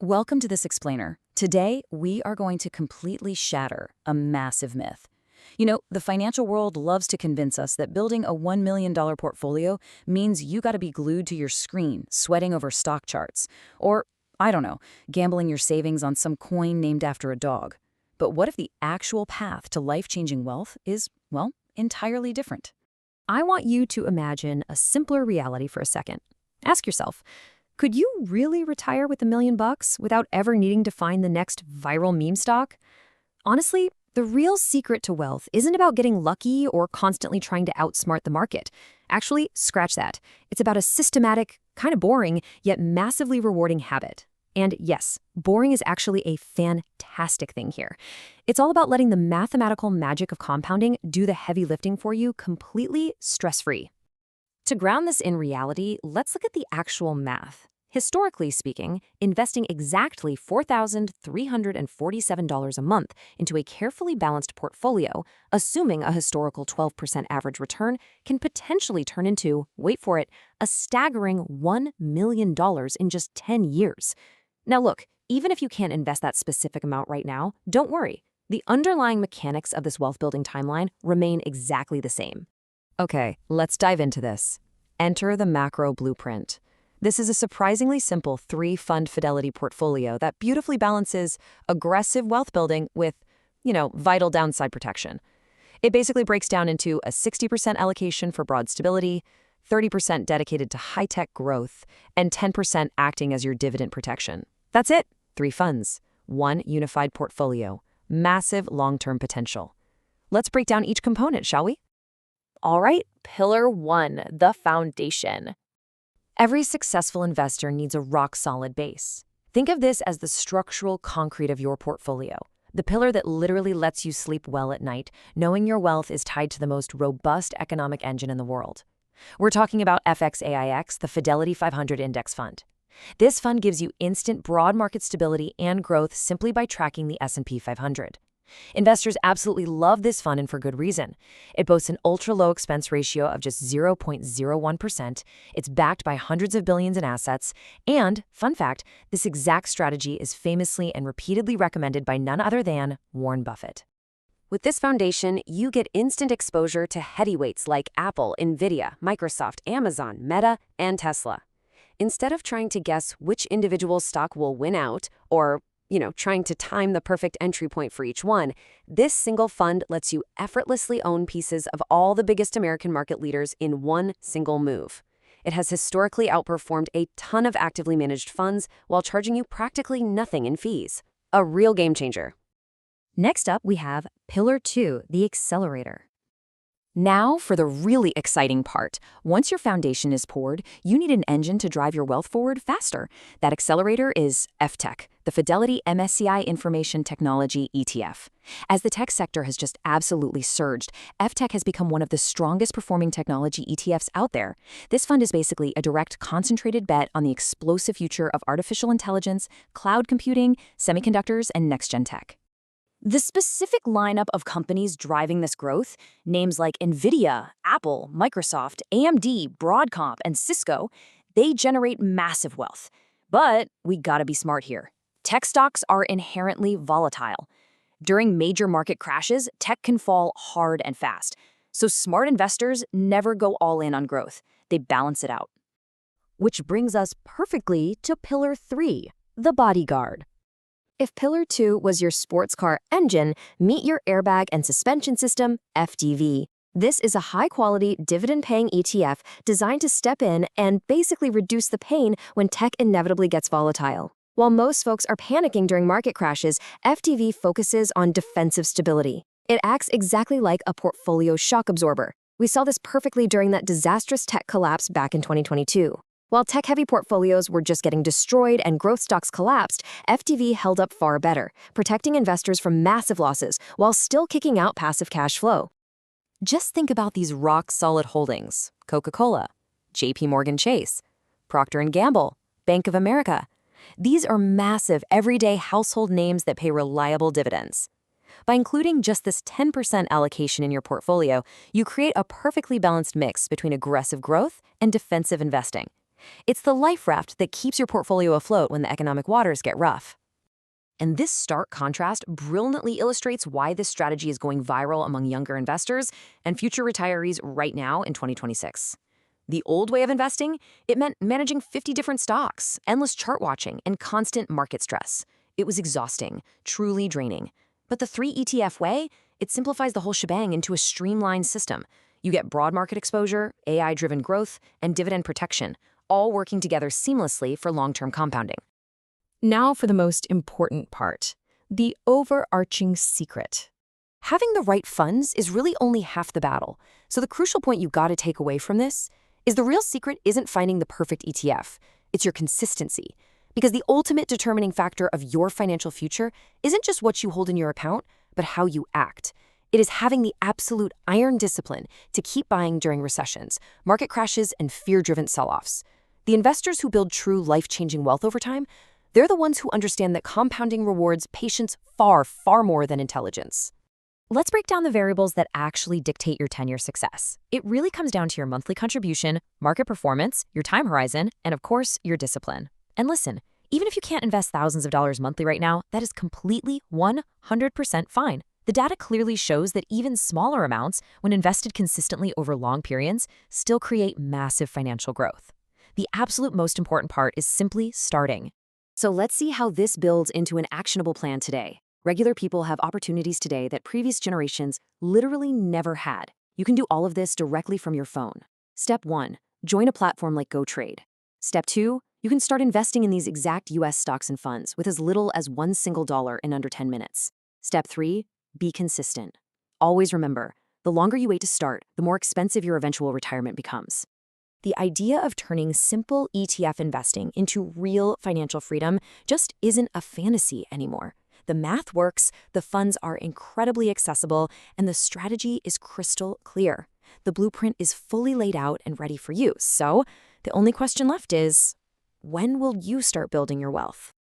Welcome to this explainer. Today, we are going to completely shatter a massive myth. The financial world loves to convince us that building a $1 million portfolio means you gotta be glued to your screen, sweating over stock charts. Or, I don't know, gambling your savings on some coin named after a dog. But what if the actual path to life-changing wealth is, well, entirely different? I want you to imagine a simpler reality for a second. Ask yourself, could you really retire with $1 million without ever needing to find the next viral meme stock? Honestly, the real secret to wealth isn't about getting lucky or constantly trying to outsmart the market. Actually, scratch that. It's about a systematic, kind of boring, yet massively rewarding habit. And yes, boring is actually a fantastic thing here. It's all about letting the mathematical magic of compounding do the heavy lifting for you completely stress-free. To ground this in reality, let's look at the actual math. Historically speaking, investing exactly $4,347 a month into a carefully balanced portfolio, assuming a historical 12% average return, can potentially turn into, wait for it, a staggering $1 million in just 10 years. Now look, even if you can't invest that specific amount right now, don't worry. The underlying mechanics of this wealth-building timeline remain exactly the same. Okay, let's dive into this. Enter the macro blueprint. This is a surprisingly simple 3-fund Fidelity portfolio that beautifully balances aggressive wealth building with, vital downside protection. It basically breaks down into a 60% allocation for broad stability, 30% dedicated to high-tech growth, and 10% acting as your dividend protection. That's it. 3 funds, 1 unified portfolio, massive long-term potential. Let's break down each component, shall we? All right, Pillar 1, the foundation. Every successful investor needs a rock-solid base. Think of this as the structural concrete of your portfolio, the pillar that literally lets you sleep well at night, knowing your wealth is tied to the most robust economic engine in the world. We're talking about FXAIX, the Fidelity 500 Index Fund. This fund gives you instant broad market stability and growth simply by tracking the S&P 500. Investors absolutely love this fund, and for good reason. It boasts an ultra-low expense ratio of just 0.01%, it's backed by hundreds of billions in assets, and, fun fact, this exact strategy is famously and repeatedly recommended by none other than Warren Buffett. With this foundation, you get instant exposure to heavyweights like Apple, Nvidia, Microsoft, Amazon, Meta, and Tesla. Instead of trying to guess which individual stock will win out, or trying to time the perfect entry point for each one, this single fund lets you effortlessly own pieces of all the biggest American market leaders in one single move. It has historically outperformed a ton of actively managed funds while charging you practically nothing in fees. A real game changer. Next up, we have Pillar 2, the accelerator. Now for the really exciting part. Once your foundation is poured, you need an engine to drive your wealth forward faster. That accelerator is FTech, the Fidelity MSCI Information Technology ETF. As the tech sector has just absolutely surged, FTech has become one of the strongest performing technology ETFs out there. This fund is basically a direct concentrated bet on the explosive future of artificial intelligence, cloud computing, semiconductors, and next-gen tech. The specific lineup of companies driving this growth, names like Nvidia, Apple, Microsoft, AMD, Broadcom, and Cisco, they generate massive wealth. But we gotta be smart here. Tech stocks are inherently volatile. During major market crashes, tech can fall hard and fast. So smart investors never go all in on growth. They balance it out. Which brings us perfectly to Pillar 3, the bodyguard. If Pillar 2 was your sports car engine, meet your airbag and suspension system, FDV. This is a high-quality, dividend-paying ETF designed to step in and basically reduce the pain when tech inevitably gets volatile. While most folks are panicking during market crashes, FDV focuses on defensive stability. It acts exactly like a portfolio shock absorber. We saw this perfectly during that disastrous tech collapse back in 2022. While tech-heavy portfolios were just getting destroyed and growth stocks collapsed, FDV held up far better, protecting investors from massive losses while still kicking out passive cash flow. Just think about these rock-solid holdings: Coca-Cola, JP Morgan Chase, Procter & Gamble, Bank of America. These are massive, everyday household names that pay reliable dividends. By including just this 10% allocation in your portfolio, you create a perfectly balanced mix between aggressive growth and defensive investing. It's the life raft that keeps your portfolio afloat when the economic waters get rough. And this stark contrast brilliantly illustrates why this strategy is going viral among younger investors and future retirees right now in 2026. The old way of investing, it meant managing 50 different stocks, endless chart watching, and constant market stress. It was exhausting, truly draining. But the 3-ETF way, it simplifies the whole shebang into a streamlined system. You get broad market exposure, AI-driven growth, and dividend protection, all working together seamlessly for long-term compounding. Now for the most important part, the overarching secret. Having the right funds is really only half the battle. So the crucial point you gotta take away from this is the real secret isn't finding the perfect ETF, it's your consistency. Because the ultimate determining factor of your financial future isn't just what you hold in your account, but how you act. It is having the absolute iron discipline to keep buying during recessions, market crashes, and fear-driven sell-offs. The investors who build true life-changing wealth over time, they're the ones who understand that compounding rewards patience far, far more than intelligence. Let's break down the variables that actually dictate your 10-year success. It really comes down to your monthly contribution, market performance, your time horizon, and of course, your discipline. And listen, even if you can't invest thousands of dollars monthly right now, that is completely 100% fine. The data clearly shows that even smaller amounts, when invested consistently over long periods, still create massive financial growth. The absolute most important part is simply starting. So let's see how this builds into an actionable plan today. Regular people have opportunities today that previous generations literally never had. You can do all of this directly from your phone. Step 1, join a platform like GoTrade. Step 2, you can start investing in these exact US stocks and funds with as little as $1 single in under 10 minutes. Step 3, be consistent. Always remember, the longer you wait to start, the more expensive your eventual retirement becomes. The idea of turning simple ETF investing into real financial freedom just isn't a fantasy anymore. The math works, the funds are incredibly accessible, and the strategy is crystal clear. The blueprint is fully laid out and ready for use. So, the only question left is, when will you start building your wealth?